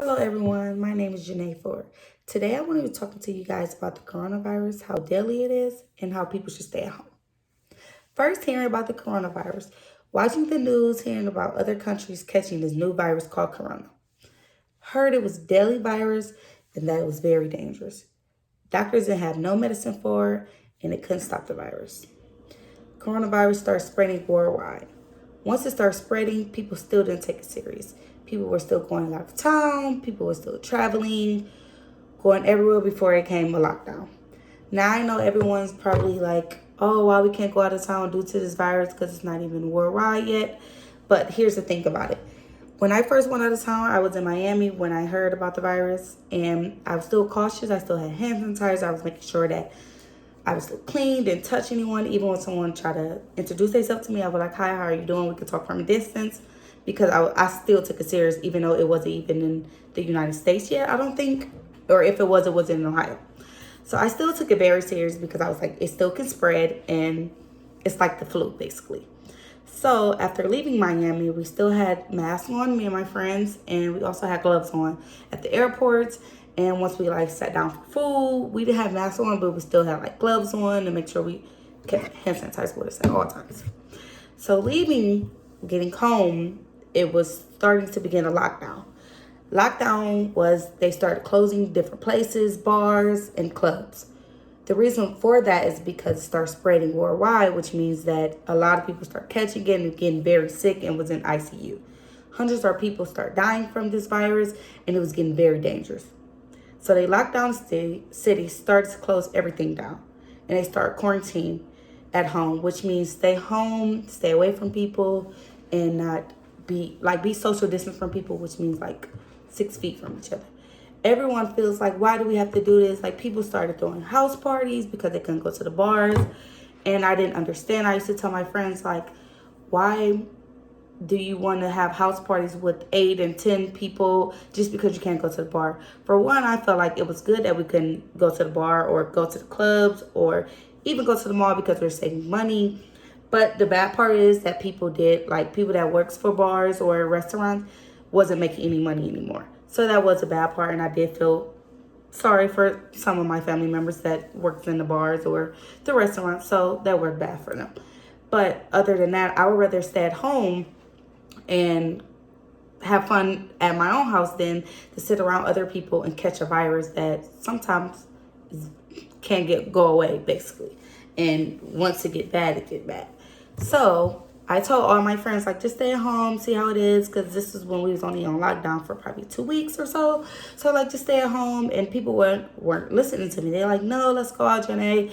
Hello everyone, my name is Janae Ford. Today I want to be talking to you guys about the coronavirus, how deadly it is, and how people should stay at home. First, hearing about the coronavirus, watching the news, hearing about other countries catching this new virus called corona. Heard it was a deadly virus and that it was very dangerous. Doctors didn't have no medicine for it and it couldn't stop the virus. Coronavirus started spreading worldwide. Once it started spreading, people still didn't take it serious. People were still going out of town. People were still traveling, going everywhere before it came a lockdown. Now I know everyone's probably like, oh, why we can't go out of town due to this virus because it's not even worldwide yet. But here's the thing about it. When I first went out of town, I was in Miami when I heard about the virus, and I was still cautious. I still had hand sanitizer. I was making sure that I was still clean, didn't touch anyone. Even when someone tried to introduce themselves to me, I was like, hi, how are you doing? We could talk from a distance, because I still took it serious, even though it wasn't even in the United States yet, I don't think. Or if it was in Ohio. So I still took it very serious because I was like, it still can spread, and it's like the flu, basically. So after leaving Miami, we still had masks on, me and my friends, and we also had gloves on at the airports. And once we sat down for food, we didn't have masks on, but we still had gloves on to make sure we kept hand sanitizer with us at all times. So leaving, getting home, it was starting to begin a lockdown. Lockdown was they started closing different places, bars, and clubs. The reason for that is because it started spreading worldwide, which means that a lot of people start catching it and getting very sick and was in ICU. Hundreds of people start dying from this virus, and it was getting very dangerous. So they locked down the city, started to close everything down, and they start quarantine at home, which means stay home, stay away from people, and not be social distance from people, which means 6 feet from each other. Everyone feels like, why do we have to do this? People started throwing house parties because they couldn't go to the bars, and I didn't understand. I used to tell my friends, why do you want to have house parties with 8 and 10 people just because you can't go to the bar? For one, I felt like it was good that we couldn't go to the bar or go to the clubs or even go to the mall because we're saving money. But the bad part is that people that works for bars or restaurants wasn't making any money anymore. So that was a bad part, and I did feel sorry for some of my family members that worked in the bars or the restaurants, so that worked bad for them. But other than that, I would rather stay at home and have fun at my own house than to sit around other people and catch a virus that sometimes can't go away, basically. And once it get bad, it get bad. So I told all my friends, just stay at home, see how it is, because this is when we was only on lockdown for probably 2 weeks or so. So just stay at home, and people weren't listening to me. They're like, no, let's go out, Janae.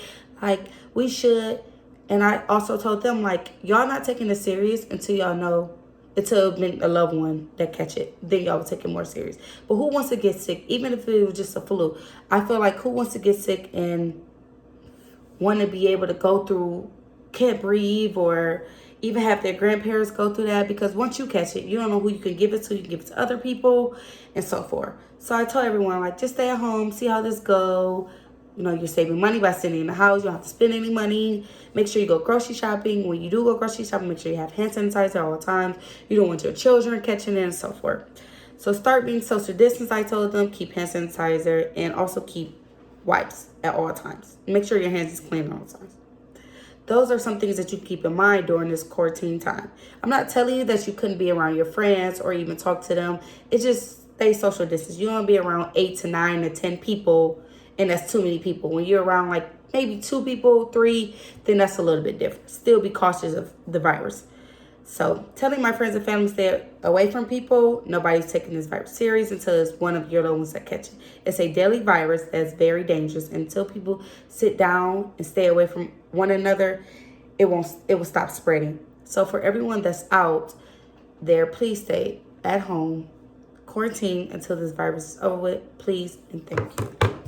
We should. And I also told them, y'all not taking this serious until y'all know, until a loved one that catch it, then y'all will take it more serious. But who wants to get sick, even if it was just a flu? I feel like who wants to get sick and want to be able to go through, can't breathe, or even have their grandparents go through that, because once you catch it, you don't know who you can give it to. You can give it to other people and so forth. So I tell everyone, just stay at home, see how this go. You're saving money by sitting in the house. You don't have to spend any money. Make sure you go grocery shopping. When you do go grocery shopping, make sure you have hand sanitizer all the time. You don't want your children catching it and so forth. So start being social distance, I told them. Keep hand sanitizer, and also keep wipes at all times. Make sure your hands is clean at all times. Those are some things that you keep in mind during this quarantine time. I'm not telling you that you couldn't be around your friends or even talk to them. It's just stay social distance. You don't be around 8 to 9 to 10 people, and that's too many people. When you're around maybe 2 people, 3, then that's a little bit different. Still be cautious of the virus. So telling my friends and family stay away from people. Nobody's taking this virus serious until it's one of your little ones that catch it. It's a deadly virus that's very dangerous. Until people sit down and stay away from one another, it will stop spreading. So for everyone that's out there, please stay at home, quarantine until this virus is over with. Please and thank you.